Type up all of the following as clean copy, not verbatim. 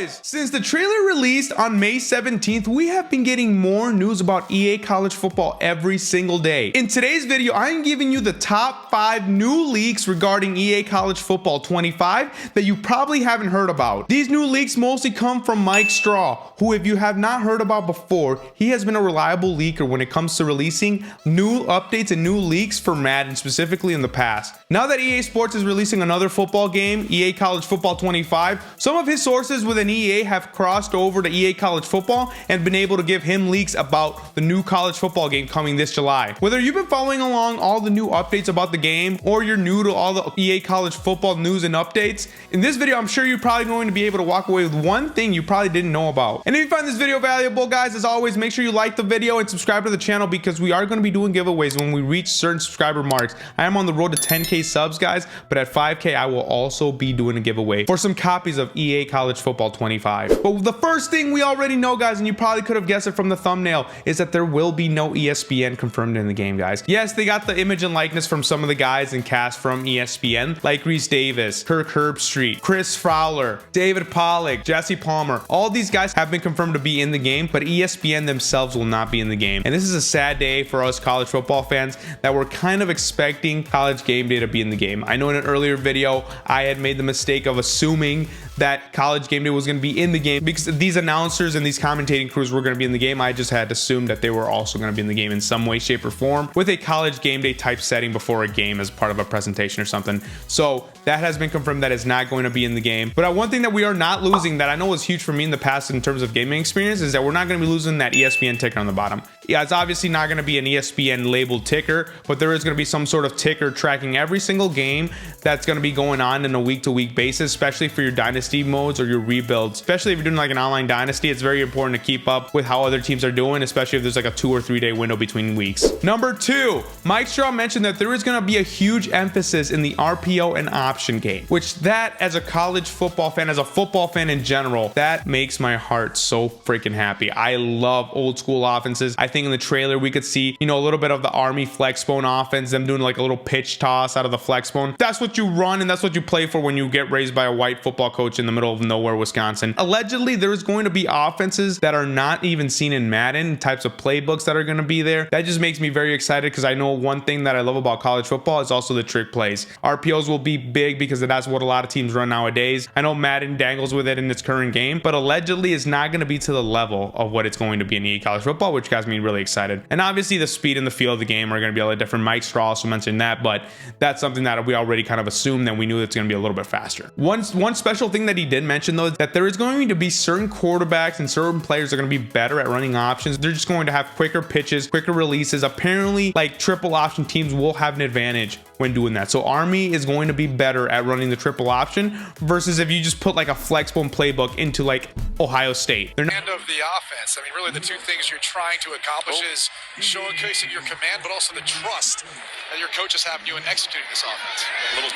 Boys, since the trailer released on May 17th, we have been getting more news about EA College Football every single day. In today's video, I am giving you the top 5 new leaks regarding EA College Football 25 that you probably haven't heard about. These new leaks mostly come from Mike Straw, who, if you have not heard about before, he has been a reliable leaker when it comes to releasing new updates and new leaks for Madden, specifically in the past. Now that EA Sports is releasing another football game, EA College Football 25, some of his sources within EA have crossed over to EA College Football and been able to give him leaks about the new college football game coming this July. Whether you've been following along all the new updates about the game, or you're new to all the EA College Football news and updates, in this video I'm sure you're probably going to be able to walk away with one thing you probably didn't know about. And if you find this video valuable, guys, as always, make sure you like the video and subscribe to the channel, because we are going to be doing giveaways when we reach certain subscriber marks. I am on the road to 10k subs, guys, but at 5k I will also be doing a giveaway for some copies of EA College Football 25. But the first thing we already know, guys, and you probably could have guessed it from the thumbnail, is that there will be no ESPN confirmed in the game, guys. Yes, they got the image and likeness from some of the guys and cast from ESPN, like Reese Davis, Kirk Herbstreit, Chris Fowler, David Pollack, Jesse Palmer. All these guys have been confirmed to be in the game, but ESPN themselves will not be in the game. And this is a sad day for us college football fans that were kind of expecting College Gameday to be in the game. I know in an earlier video I had made the mistake of assuming that College Gameday was going to be in the game because these announcers and these commentating crews were going to be in the game. I just had assumed that they were also going to be in the game in some way, shape, or form with a College Gameday type setting before a game as part of a presentation or something. So that has been confirmed that is not going to be in the game. But one thing that we are not losing that I know was huge for me in the past in terms of gaming experience is that we're not going to be losing that ESPN ticker on the bottom. Yeah, it's obviously not going to be an ESPN labeled ticker, but there is going to be some sort of ticker tracking every single game that's going to be going on in a week-to-week basis, especially for your dynasty modes or your rebuilds. Especially if you're doing like an online dynasty, it's very important to keep up with how other teams are doing, especially if there's like a 2 or 3 day window between weeks. Number 2, Mike Straw mentioned that there is going to be a huge emphasis in the RPO and option game, which that, as a college football fan, as a football fan in general, that makes my heart so freaking happy. I love old school offenses. I think in the trailer we could see, you know, a little bit of the Army flexbone offense, them doing like a little pitch toss out of the flexbone. That's what you run and that's what you play for when you get raised by a white football coach in the middle of nowhere, Wisconsin. Allegedly, there is going to be offenses that are not even seen in Madden, types of playbooks that are going to be there. That just makes me very excited because I know one thing that I love about college football is also the trick plays. RPOs will be big because that's what a lot of teams run nowadays. I know Madden dangles with it in its current game, but allegedly it's not going to be to the level of what it's going to be in EA College Football, which got me really excited. And obviously the speed and the feel of the game are going to be a little different. Mike Straw also mentioned that, but that's something that we already kind of assumed that we knew it's going to be a little bit faster. One special thing that he did mention though is that there is going to be certain quarterbacks and certain players that are going to be better at running options. They're just going to have quicker pitches, quicker releases. Apparently, like triple option teams will have an advantage when doing that. So Army is going to be better at running the triple option versus if you just put like a flexbone playbook into like Ohio State. They're not of the offense. I mean, really the two things you're trying to accomplish is showcasing your command, but also the trust that your coaches have in you in executing this offense.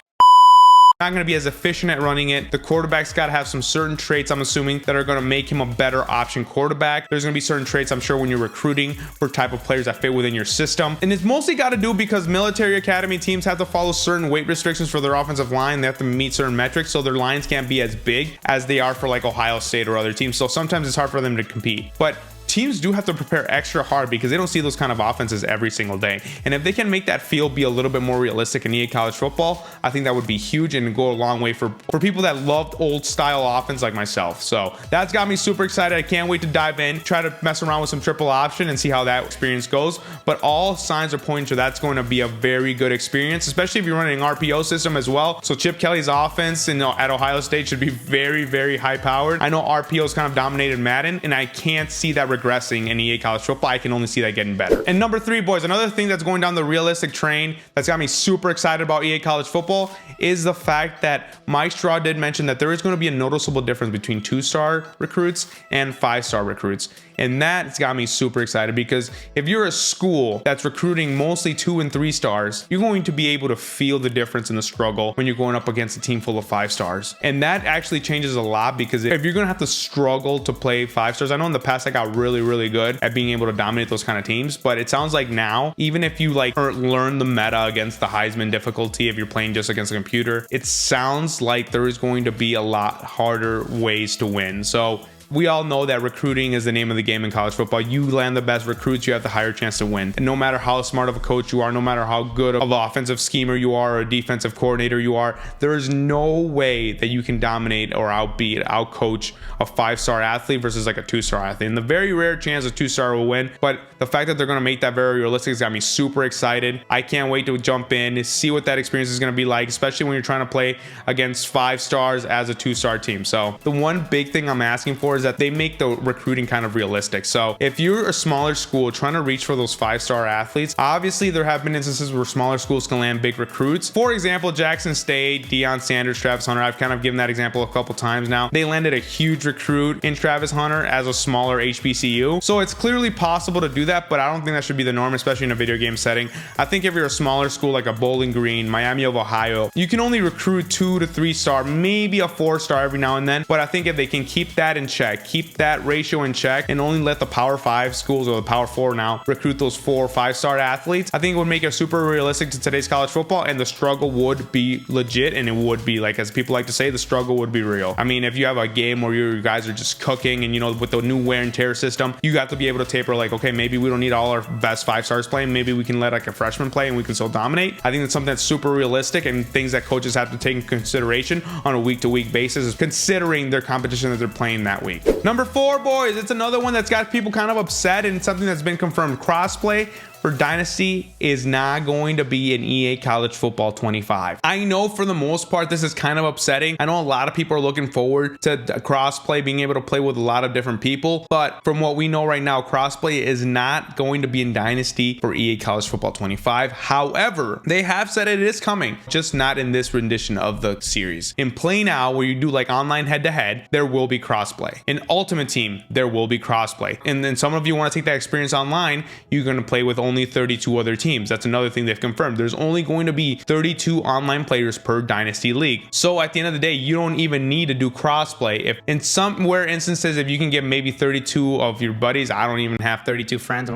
Not going to be as efficient at running it. The quarterback's got to have some certain traits, I'm assuming, that are going to make him a better option quarterback. There's going to be certain traits, I'm sure, when you're recruiting for type of players that fit within your system. And it's mostly got to do because military academy teams have to follow certain weight restrictions for their offensive line. They have to meet certain metrics, so their lines can't be as big as they are for like Ohio State or other teams. So sometimes it's hard for them to compete. But teams do have to prepare extra hard because they don't see those kind of offenses every single day. And if they can make that field be a little bit more realistic in EA College Football, I think that would be huge and go a long way for people that loved old style offense like myself. So that's got me super excited. I can't wait to dive in, try to mess around with some triple option and see how that experience goes. But all signs are pointing to that's going to be a very good experience, especially if you're running an RPO system as well. So Chip Kelly's offense at Ohio State should be very, very high powered. I know RPO's kind of dominated Madden, and I can't see that regressing in EA College Football. I can only see that getting better. And number 3, boys, another thing that's going down the realistic train that's got me super excited about EA College Football is the fact that Mike Straw did mention that there is going to be a noticeable difference between 2-star recruits and 5-star recruits. And that's got me super excited, because if you're a school that's recruiting mostly 2 and 3 stars, you're going to be able to feel the difference in the struggle when you're going up against a team full of 5 stars. And that actually changes a lot, because if you're going to have to struggle to play 5 stars, I know in the past I got really good at being able to dominate those kind of teams, but it sounds like now, even if you like learn the meta against the Heisman difficulty, if you're playing just against a computer, it sounds like there is going to be a lot harder ways to win. So we all know that recruiting is the name of the game in college football. You land the best recruits, you have the higher chance to win. And no matter how smart of a coach you are, no matter how good of an offensive schemer you are or a defensive coordinator you are, there is no way that you can dominate or outcoach a 5-star athlete versus like a 2-star athlete. And the very rare chance a 2-star will win, but the fact that they're going to make that very realistic has got me super excited. I can't wait to jump in, see what that experience is going to be like, especially when you're trying to play against 5 stars as a 2-star team. So the one big thing I'm asking for is that they make the recruiting kind of realistic. So if you're a smaller school trying to reach for those 5-star athletes, obviously there have been instances where smaller schools can land big recruits. For example, Jackson State, Deion Sanders, Travis Hunter, I've kind of given that example a couple times now. They landed a huge recruit in Travis Hunter as a smaller HBCU. So it's clearly possible to do that, but I don't think that should be the norm, especially in a video game setting. I think if you're a smaller school like a Bowling Green, Miami of Ohio, you can only recruit 2 to 3 star, maybe a 4-star every now and then. But I think if they can keep that in check, keep that ratio in check, and only let the Power 5 schools, or the Power 4 now, recruit those 4 or 5-star athletes, I think it would make it super realistic to today's college football, and the struggle would be legit, and it would be, like as people like to say, the struggle would be real. I mean, if you have a game where you guys are just cooking, and you know, with the new wear and tear system, you have to be able to taper like, okay, maybe we don't need all our best 5 stars playing, maybe we can let like a freshman play and we can still dominate. I think that's something that's super realistic, and things that coaches have to take in consideration on a week-to-week basis, considering their competition that they're playing that week. Number 4, boys, it's another one that's got people kind of upset, and something that's been confirmed. Crossplay for Dynasty is not going to be in EA College Football 25. I know for the most part this is kind of upsetting. I know a lot of people are looking forward to crossplay, being able to play with a lot of different people, but from what we know right now, crossplay is not going to be in Dynasty for EA College Football 25. However, they have said it is coming, just not in this rendition of the series. In Play Now, where you do like online head-to-head, there will be crossplay. In Ultimate Team, there will be crossplay. And then some of you want to take that experience online, you're going to play with only 32 other teams. That's another thing they've confirmed. There's only going to be 32 online players per Dynasty League. So at the end of the day, you don't even need to do crossplay. If in some rare instances, if you can get maybe 32 of your buddies, I don't even have 32 friends,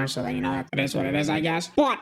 so that you know that it is what it is, I guess. But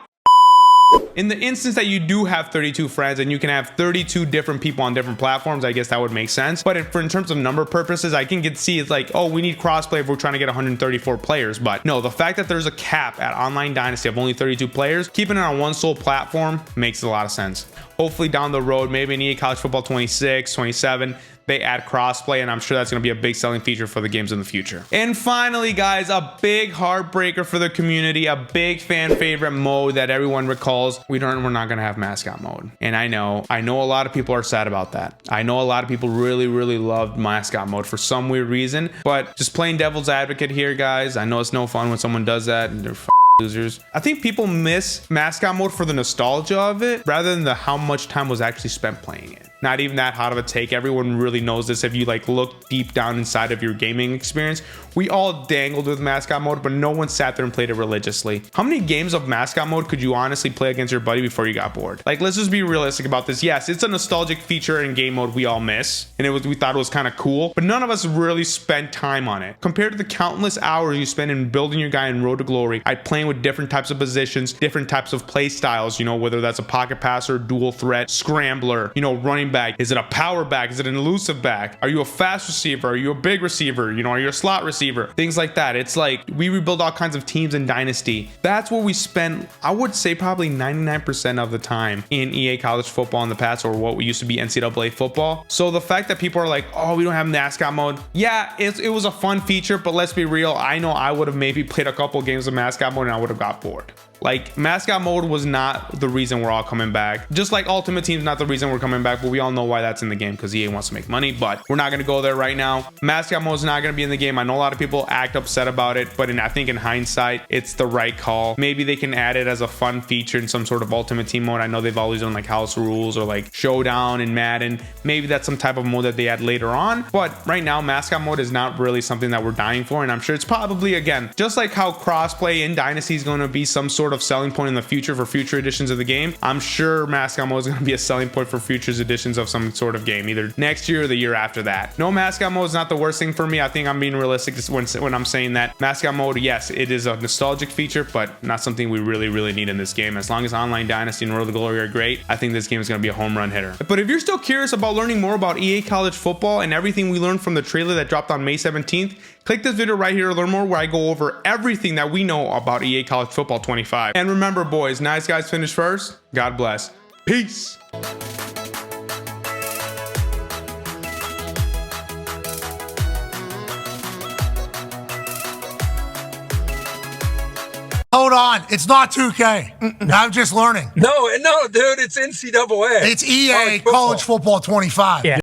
in the instance that you do have 32 friends and you can have 32 different people on different platforms, I guess that would make sense. But in terms of number purposes, I can see it's like, oh, we need crossplay if we're trying to get 134 players. But no, the fact that there's a cap at Online Dynasty of only 32 players, keeping it on one sole platform makes a lot of sense. Hopefully down the road, maybe in EA College Football 26, 27, they add crossplay, and I'm sure that's going to be a big selling feature for the games in the future. And finally, guys, a big heartbreaker for the community, a big fan favorite mode that everyone recalls. We're not going to have mascot mode. And I know a lot of people are sad about that. I know a lot of people really loved mascot mode for some weird reason, but just playing devil's advocate here, guys. I know it's no fun when someone does that and they're losers. I think people miss mascot mode for the nostalgia of it rather than how much time was actually spent playing it. Not even that hot of a take. Everyone really knows this. If you like look deep down inside of your gaming experience, we all dangled with mascot mode, but no one sat there and played it religiously. How many games of mascot mode could you honestly play against your buddy before you got bored? Like, let's just be realistic about this. Yes, it's a nostalgic feature in game mode we all miss, and we thought it was kind of cool, but none of us really spent time on it. Compared to the countless hours you spend in building your guy in Road to Glory, playing with different types of positions, different types of play styles, you know, whether that's a pocket passer, dual threat, scrambler, you know, running back. Is it a power back? Is it an elusive back? Are you a fast receiver? Are you a big receiver? You know, are you a slot receiver? Things like that. It's like we rebuild all kinds of teams in Dynasty. That's where we spend, I would say, probably 99% of the time in EA College Football in the past, or what used to be NCAA Football. So the fact that people are like, oh, we don't have mascot mode. Yeah, it was a fun feature, but let's be real. I know I would have maybe played a couple games of mascot mode and I would have got bored. Like, mascot mode was not the reason we're all coming back. Just like Ultimate Team's not the reason we're coming back, but we all know why that's in the game, because EA wants to make money, but we're not going to go there right now. Mascot mode is not going to be in the game. I know a lot of people act upset about it, but I think in hindsight, it's the right call. Maybe they can add it as a fun feature in some sort of Ultimate Team mode. I know they've always done like house rules or like showdown in Madden. Maybe that's some type of mode that they add later on, but right now mascot mode is not really something that we're dying for, and I'm sure it's probably, again, just like how crossplay in Dynasty is going to be some sort of selling point in the future for future editions of the game. I'm sure mascot mode is going to be a selling point for future editions of some sort of game, either next year or the year after that. No mascot mode is not the worst thing for me. I think I'm being realistic when I'm saying that. Mascot mode, yes, it is a nostalgic feature, but not something we really need in this game. As long as Online Dynasty and Road to Glory are great, I think this game is going to be a home run hitter. But if you're still curious about learning more about EA College Football and everything we learned from the trailer that dropped on May 17th, click this video right here to learn more, where I go over everything that we know about EA College Football 25. And remember, boys, nice guys finish first. God bless. Peace. Hold on, it's not 2K. I'm just learning. No, dude, it's NCAA. It's EA College Football 25. Yeah.